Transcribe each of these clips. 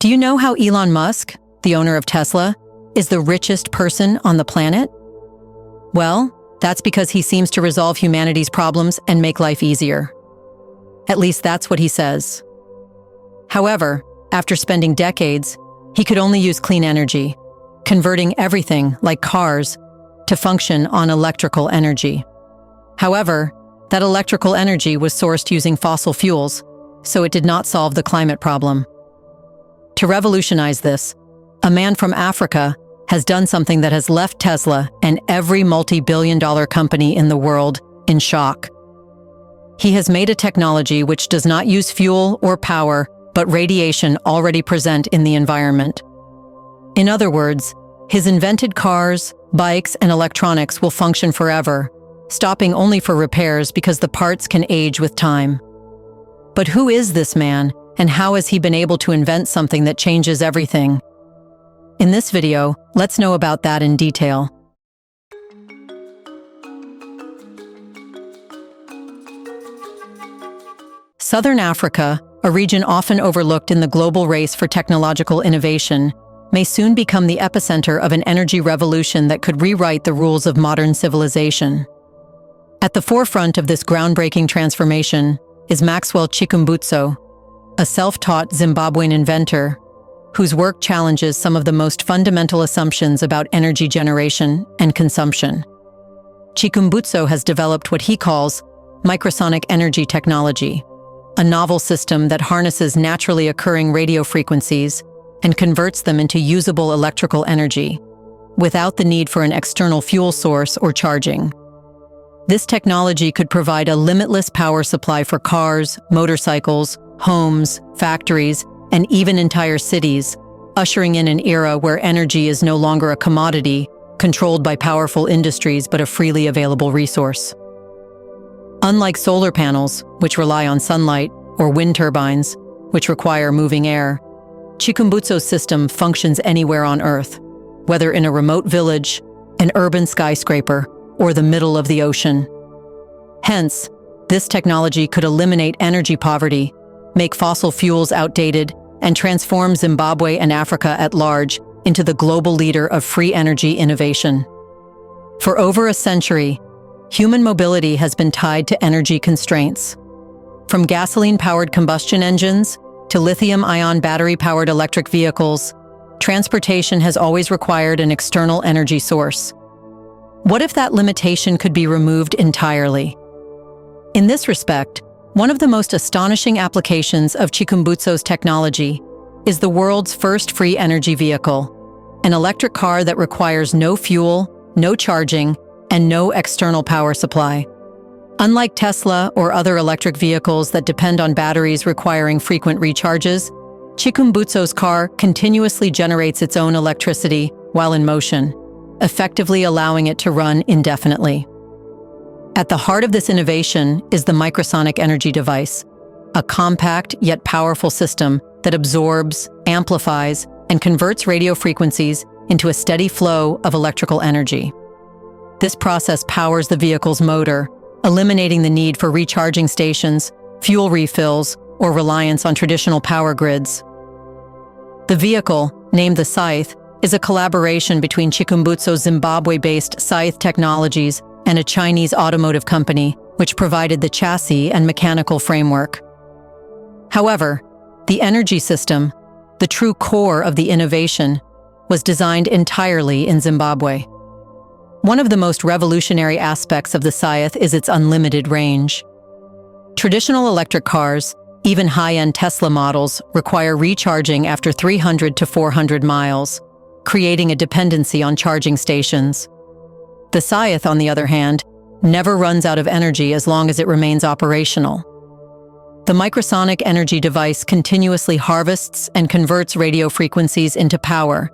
Do you know how Elon Musk, the owner of Tesla, is the richest person on the planet? Well, that's because he seems to resolve humanity's problems and make life easier. At least that's what he says. However, after spending decades, he could only use clean energy, converting everything, like cars, to function on electrical energy. However, that electrical energy was sourced using fossil fuels, so it did not solve the climate problem. To revolutionize this, a man from Africa has done something that has left Tesla and every multi-billion-dollar company in the world in shock. He has made a technology which does not use fuel or power, but radiation already present in the environment. In other words, his invented cars, bikes, and electronics will function forever, stopping only for repairs because the parts can age with time. But who is this man, and how has he been able to invent something that changes everything? In this video, let's know about that in detail. Southern Africa, a region often overlooked in the global race for technological innovation, may soon become the epicenter of an energy revolution that could rewrite the rules of modern civilization. At the forefront of this groundbreaking transformation is Maxwell Chikumbutso, a self-taught Zimbabwean inventor whose work challenges some of the most fundamental assumptions about energy generation and consumption. Chikumbutso has developed what he calls microsonic energy technology, a novel system that harnesses naturally occurring radio frequencies and converts them into usable electrical energy, without the need for an external fuel source or charging. This technology could provide a limitless power supply for cars, motorcycles, homes, factories, and even entire cities, ushering in an era where energy is no longer a commodity controlled by powerful industries but a freely available resource. Unlike solar panels, which rely on sunlight, or wind turbines, which require moving air, Chikumbutso's system functions anywhere on Earth, whether in a remote village, an urban skyscraper, or the middle of the ocean. Hence, this technology could eliminate energy poverty, make fossil fuels outdated, and transform Zimbabwe and Africa at large into the global leader of free energy innovation. For over a century, human mobility has been tied to energy constraints. From gasoline-powered combustion engines to lithium-ion battery-powered electric vehicles, transportation has always required an external energy source. What if that limitation could be removed entirely? In this respect, one of the most astonishing applications of Chikumbutso's technology is the world's first free energy vehicle, an electric car that requires no fuel, no charging, and no external power supply. Unlike Tesla or other electric vehicles that depend on batteries requiring frequent recharges, Chikumbutso's car continuously generates its own electricity while in motion, effectively allowing it to run indefinitely. At the heart of this innovation is the microsonic energy device, a compact yet powerful system that absorbs, amplifies, and converts radio frequencies into a steady flow of electrical energy. This process powers the vehicle's motor, eliminating the need for recharging stations, fuel refills, or reliance on traditional power grids. The vehicle, named the Scythe, is a collaboration between Chikumbutso's Zimbabwe-based Scythe Technologies and a Chinese automotive company, which provided the chassis and mechanical framework. However, the energy system, the true core of the innovation, was designed entirely in Zimbabwe. One of the most revolutionary aspects of the Scythe is its unlimited range. Traditional electric cars, even high-end Tesla models, require recharging after 300 to 400 miles, creating a dependency on charging stations. The Scythe, on the other hand, never runs out of energy as long as it remains operational. The microsonic energy device continuously harvests and converts radio frequencies into power,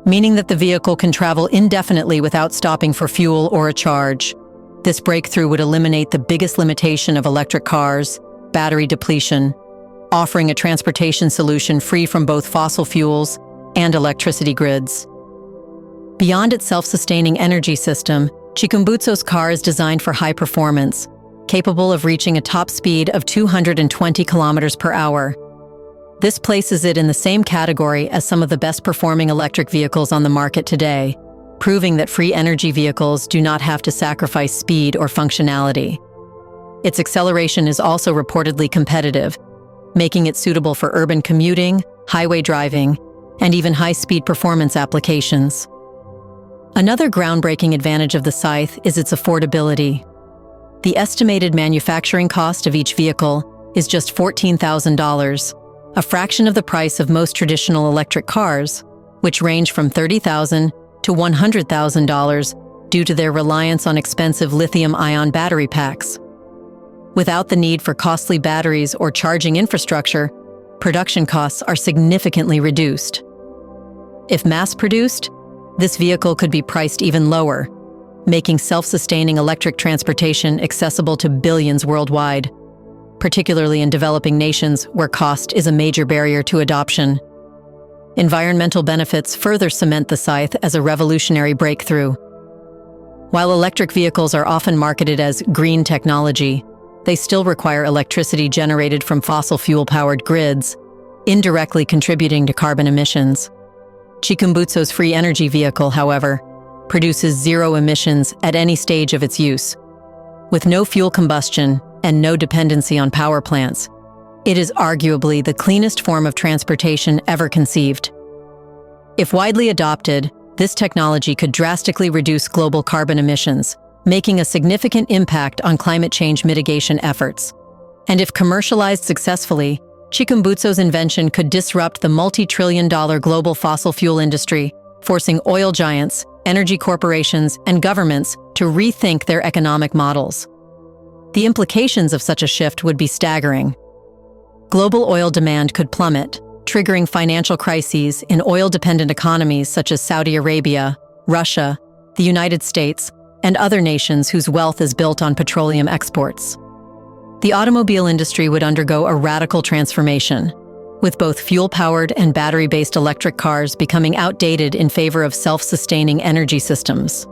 meaning that the vehicle can travel indefinitely without stopping for fuel or a charge. This breakthrough would eliminate the biggest limitation of electric cars, battery depletion, offering a transportation solution free from both fossil fuels and electricity grids. Beyond its self-sustaining energy system, Chikumbutso's car is designed for high performance, capable of reaching a top speed of 220 kilometers per hour. This places it in the same category as some of the best-performing electric vehicles on the market today, proving that free energy vehicles do not have to sacrifice speed or functionality. Its acceleration is also reportedly competitive, making it suitable for urban commuting, highway driving, and even high-speed performance applications. Another groundbreaking advantage of the Scythe is its affordability. The estimated manufacturing cost of each vehicle is just $14,000, a fraction of the price of most traditional electric cars, which range from $30,000 to $100,000 due to their reliance on expensive lithium-ion battery packs. Without the need for costly batteries or charging infrastructure, production costs are significantly reduced. If mass-produced, this vehicle could be priced even lower, making self-sustaining electric transportation accessible to billions worldwide, particularly in developing nations where cost is a major barrier to adoption. Environmental benefits further cement the Scythe as a revolutionary breakthrough. While electric vehicles are often marketed as green technology, they still require electricity generated from fossil fuel-powered grids, indirectly contributing to carbon emissions. Chikumbutso's free energy vehicle, however, produces zero emissions at any stage of its use. With no fuel combustion and no dependency on power plants, it is arguably the cleanest form of transportation ever conceived. If widely adopted, this technology could drastically reduce global carbon emissions, making a significant impact on climate change mitigation efforts. And if commercialized successfully, Chikumbutso's invention could disrupt the multi-trillion-dollar global fossil fuel industry, forcing oil giants, energy corporations, and governments to rethink their economic models. The implications of such a shift would be staggering. Global oil demand could plummet, triggering financial crises in oil-dependent economies such as Saudi Arabia, Russia, the United States, and other nations whose wealth is built on petroleum exports. The automobile industry would undergo a radical transformation, with both fuel-powered and battery-based electric cars becoming outdated in favor of self-sustaining energy systems.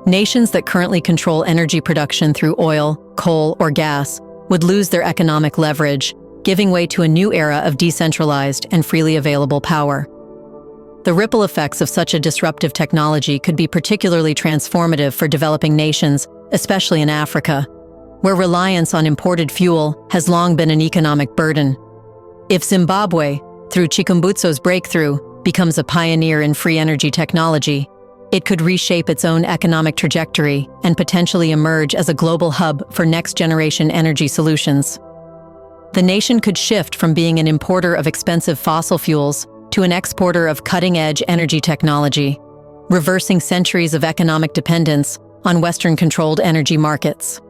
Nations that currently control energy production through oil, coal, or gas would lose their economic leverage, giving way to a new era of decentralized and freely available power. The ripple effects of such a disruptive technology could be particularly transformative for developing nations, especially in Africa, where reliance on imported fuel has long been an economic burden. If Zimbabwe, through Chikumbutso's breakthrough, becomes a pioneer in free energy technology, it could reshape its own economic trajectory and potentially emerge as a global hub for next-generation energy solutions. The nation could shift from being an importer of expensive fossil fuels to an exporter of cutting-edge energy technology, reversing centuries of economic dependence on Western-controlled energy markets.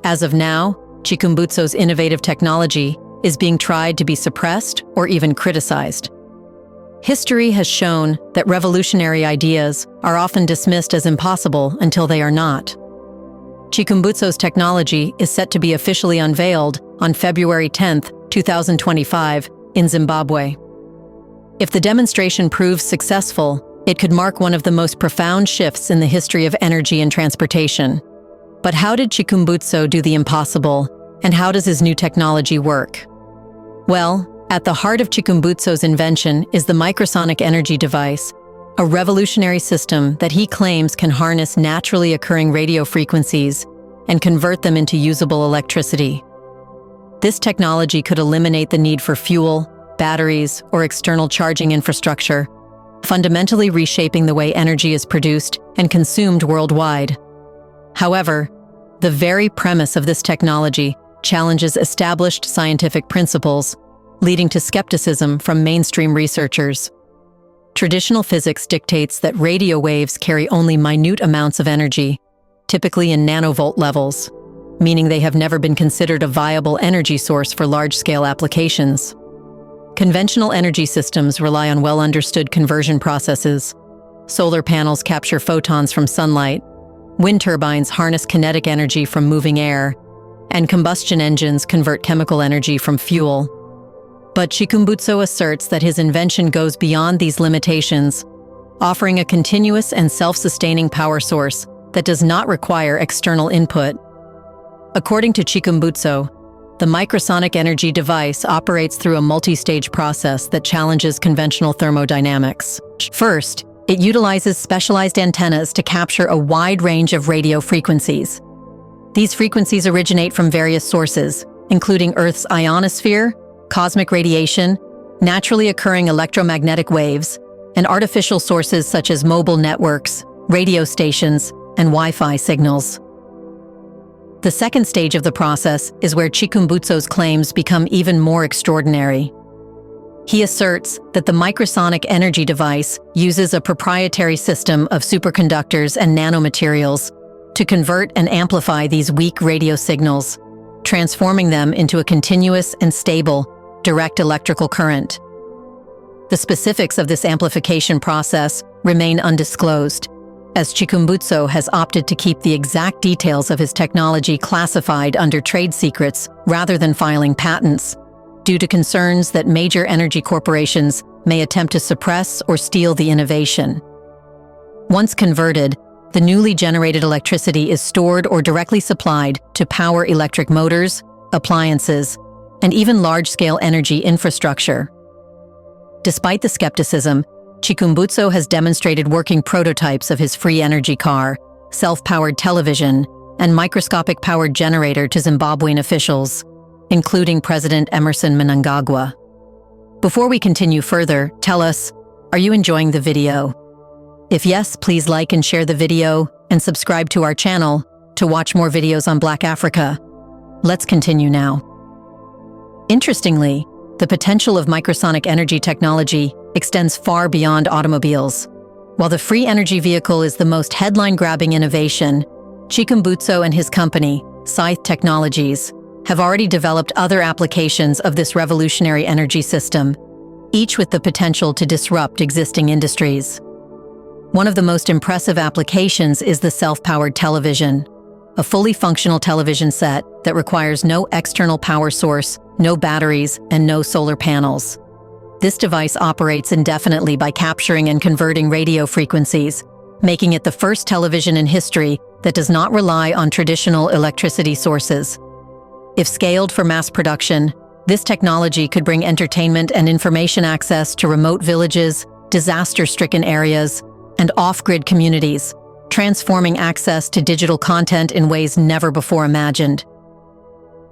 As of now, Chikumbutso's innovative technology is being tried to be suppressed or even criticized. History has shown that revolutionary ideas are often dismissed as impossible until they are not. Chikumbutso's technology is set to be officially unveiled on February 10, 2025, in Zimbabwe. If the demonstration proves successful, it could mark one of the most profound shifts in the history of energy and transportation. But how did Chikumbutso do the impossible, and how does his new technology work? Well, at the heart of Chikumbutso's invention is the microsonic energy device, a revolutionary system that he claims can harness naturally occurring radio frequencies and convert them into usable electricity. This technology could eliminate the need for fuel, batteries, or external charging infrastructure, fundamentally reshaping the way energy is produced and consumed worldwide. However, the very premise of this technology challenges established scientific principles, leading to skepticism from mainstream researchers. Traditional physics dictates that radio waves carry only minute amounts of energy, typically in nanovolt levels, meaning they have never been considered a viable energy source for large-scale applications. Conventional energy systems rely on well-understood conversion processes. Solar panels capture photons from sunlight, wind turbines harness kinetic energy from moving air, and combustion engines convert chemical energy from fuel. But Chikumbutso asserts that his invention goes beyond these limitations, offering a continuous and self-sustaining power source that does not require external input. According to Chikumbutso, The microsonic energy device operates through a multi-stage process that challenges conventional thermodynamics. First, it utilizes specialized antennas to capture a wide range of radio frequencies. These frequencies originate from various sources, including Earth's ionosphere, cosmic radiation, naturally occurring electromagnetic waves, and artificial sources such as mobile networks, radio stations, and Wi-Fi signals. The second stage of the process is where Chikumbutso's claims become even more extraordinary. He asserts that the microsonic energy device uses a proprietary system of superconductors and nanomaterials to convert and amplify these weak radio signals, transforming them into a continuous and stable, direct electrical current. The specifics of this amplification process remain undisclosed, as Chikumbutso has opted to keep the exact details of his technology classified under trade secrets rather than filing patents, due to concerns that major energy corporations may attempt to suppress or steal the innovation. Once converted, the newly generated electricity is stored or directly supplied to power electric motors, appliances, and even large-scale energy infrastructure. Despite the skepticism, Chikumbutso has demonstrated working prototypes of his free energy car, self-powered television, and microscopic-powered generator to Zimbabwean officials, including President Emerson Mnangagwa. Before we continue further, tell us, are you enjoying the video? If yes, please like and share the video and subscribe to our channel to watch more videos on Black Africa. Let's continue now. Interestingly, the potential of microsonic energy technology extends far beyond automobiles. While the free energy vehicle is the most headline-grabbing innovation, Chikumbutso and his company, Scythe Technologies, have already developed other applications of this revolutionary energy system, each with the potential to disrupt existing industries. One of the most impressive applications is the self-powered television, a fully functional television set that requires no external power source, no batteries, and no solar panels. This device operates indefinitely by capturing and converting radio frequencies, making it the first television in history that does not rely on traditional electricity sources. If scaled for mass production, this technology could bring entertainment and information access to remote villages, disaster-stricken areas, and off-grid communities, transforming access to digital content in ways never before imagined.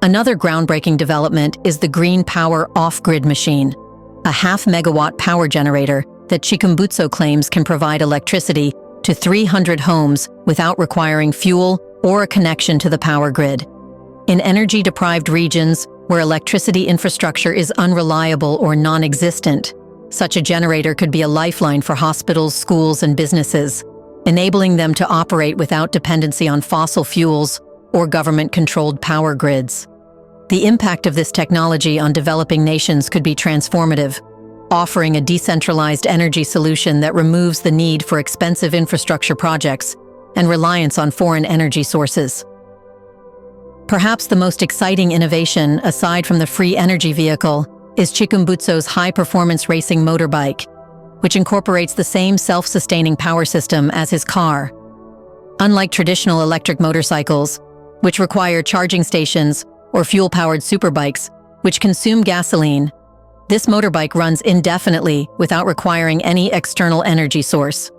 Another groundbreaking development is the Green Power Off-Grid Machine, a half-megawatt power generator that Chikumbutso claims can provide electricity to 300 homes without requiring fuel or a connection to the power grid. In energy-deprived regions where electricity infrastructure is unreliable or non-existent, such a generator could be a lifeline for hospitals, schools, and businesses, enabling them to operate without dependency on fossil fuels or government-controlled power grids. The impact of this technology on developing nations could be transformative, offering a decentralized energy solution that removes the need for expensive infrastructure projects and reliance on foreign energy sources. Perhaps the most exciting innovation, aside from the free energy vehicle, is Chikumbutso's high-performance racing motorbike, which incorporates the same self-sustaining power system as his car. Unlike traditional electric motorcycles, which require charging stations, or fuel-powered superbikes, which consume gasoline, this motorbike runs indefinitely without requiring any external energy source.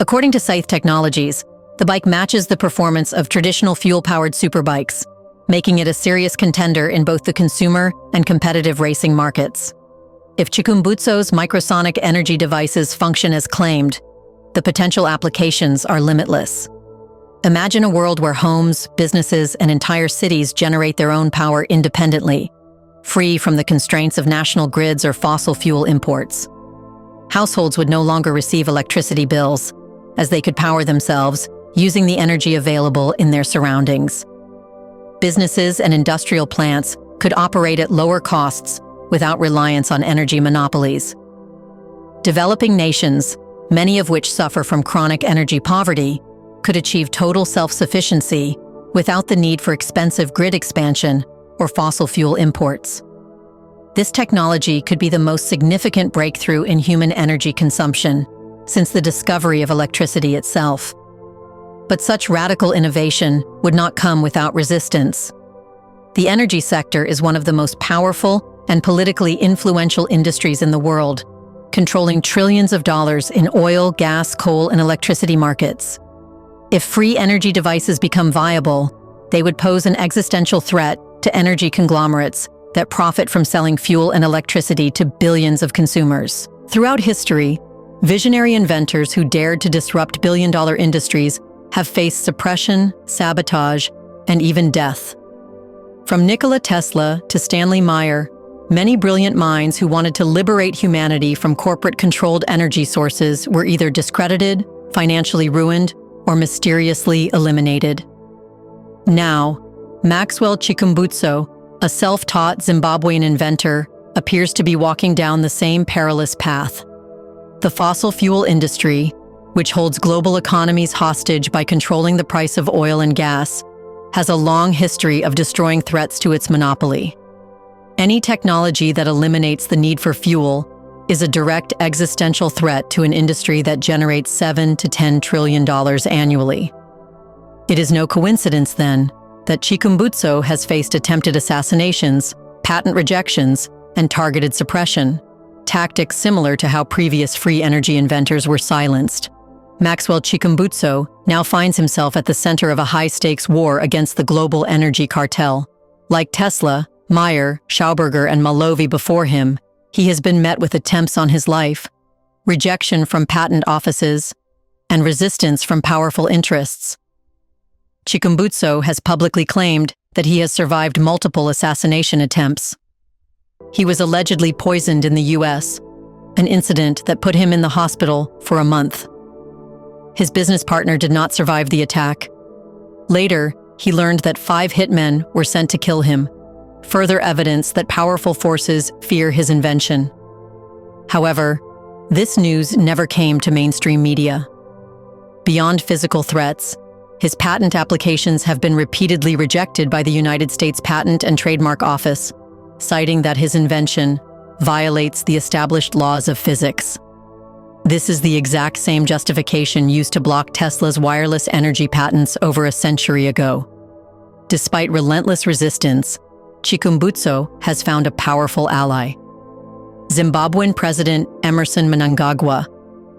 According to Scythe Technologies, the bike matches the performance of traditional fuel-powered superbikes, making it a serious contender in both the consumer and competitive racing markets. If Chikumbutso's microsonic energy devices function as claimed, the potential applications are limitless. Imagine a world where homes, businesses, and entire cities generate their own power independently, free from the constraints of national grids or fossil fuel imports. Households would no longer receive electricity bills, as they could power themselves using the energy available in their surroundings. Businesses and industrial plants could operate at lower costs without reliance on energy monopolies. Developing nations, many of which suffer from chronic energy poverty, could achieve total self-sufficiency without the need for expensive grid expansion or fossil fuel imports. This technology could be the most significant breakthrough in human energy consumption since the discovery of electricity itself. But such radical innovation would not come without resistance. The energy sector is one of the most powerful and politically influential industries in the world, controlling trillions of dollars in oil, gas, coal, and electricity markets. If free energy devices become viable, they would pose an existential threat to energy conglomerates that profit from selling fuel and electricity to billions of consumers. Throughout history, visionary inventors who dared to disrupt billion-dollar industries have faced suppression, sabotage, and even death. From Nikola Tesla to Stanley Meyer, many brilliant minds who wanted to liberate humanity from corporate-controlled energy sources were either discredited, financially ruined, or mysteriously eliminated. Now, Maxwell Chikumbutso, a self-taught Zimbabwean inventor, appears to be walking down the same perilous path. The fossil fuel industry, which holds global economies hostage by controlling the price of oil and gas, has a long history of destroying threats to its monopoly. Any technology that eliminates the need for fuel is a direct existential threat to an industry that generates $7 to $10 trillion annually. It is no coincidence, then, that Chikumbutso has faced attempted assassinations, patent rejections, and targeted suppression, tactics similar to how previous free energy inventors were silenced. Maxwell Chikumbutso now finds himself at the center of a high-stakes war against the global energy cartel. Like Tesla, Meyer, Schauberger, and Mallowy before him, he has been met with attempts on his life, rejection from patent offices, and resistance from powerful interests. Chikumbutso has publicly claimed that he has survived multiple assassination attempts. He was allegedly poisoned in the US, an incident that put him in the hospital for a month. His business partner did not survive the attack. Later, he learned that 5 hitmen were sent to kill him, further evidence that powerful forces fear his invention. However, this news never came to mainstream media. Beyond physical threats, his patent applications have been repeatedly rejected by the United States Patent and Trademark Office, citing that his invention violates the established laws of physics. This is the exact same justification used to block Tesla's wireless energy patents over a century ago. Despite relentless resistance, Chikumbutso has found a powerful ally. Zimbabwean President Emmerson Mnangagwa,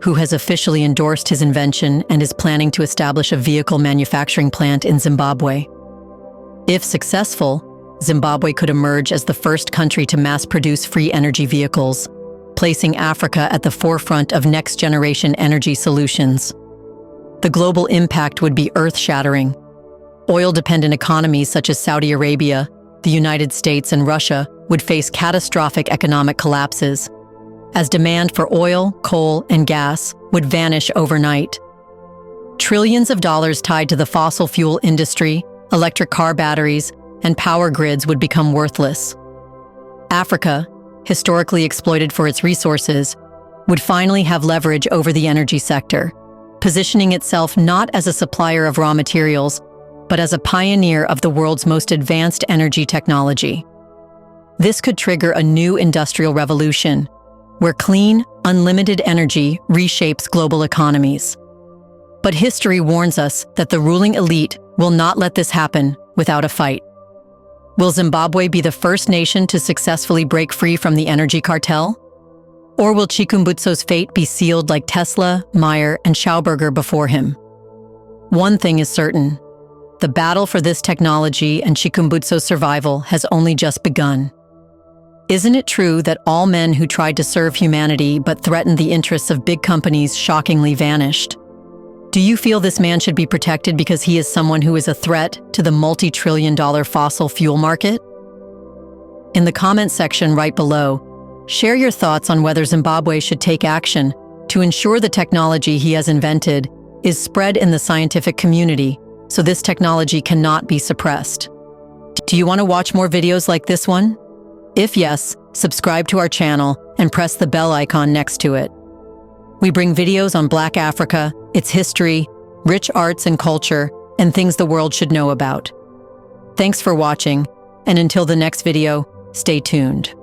who has officially endorsed his invention and is planning to establish a vehicle manufacturing plant in Zimbabwe. If successful, Zimbabwe could emerge as the first country to mass-produce free energy vehicles, placing Africa at the forefront of next-generation energy solutions. The global impact would be earth-shattering. Oil-dependent economies such as Saudi Arabia, the United States, and Russia would face catastrophic economic collapses, as demand for oil, coal, and gas would vanish overnight. Trillions of dollars tied to the fossil fuel industry, electric car batteries, and power grids would become worthless. Africa, historically exploited for its resources, would finally have leverage over the energy sector, positioning itself not as a supplier of raw materials, but as a pioneer of the world's most advanced energy technology. This could trigger a new industrial revolution, where clean, unlimited energy reshapes global economies. But history warns us that the ruling elite will not let this happen without a fight. Will Zimbabwe be the first nation to successfully break free from the energy cartel? Or will Chikumbutso's fate be sealed like Tesla, Meyer, and Schauberger before him? One thing is certain: the battle for this technology and Chikumbutso's survival has only just begun. Isn't it true that all men who tried to serve humanity but threatened the interests of big companies shockingly vanished? Do you feel this man should be protected because he is someone who is a threat to the multi-trillion-dollar fossil fuel market? In the comment section right below, share your thoughts on whether Zimbabwe should take action to ensure the technology he has invented is spread in the scientific community so this technology cannot be suppressed. Do you want to watch more videos like this one? If yes, subscribe to our channel and press the bell icon next to it. We bring videos on Black Africa, its history, rich arts and culture, and things the world should know about. Thanks for watching, and until the next video, stay tuned.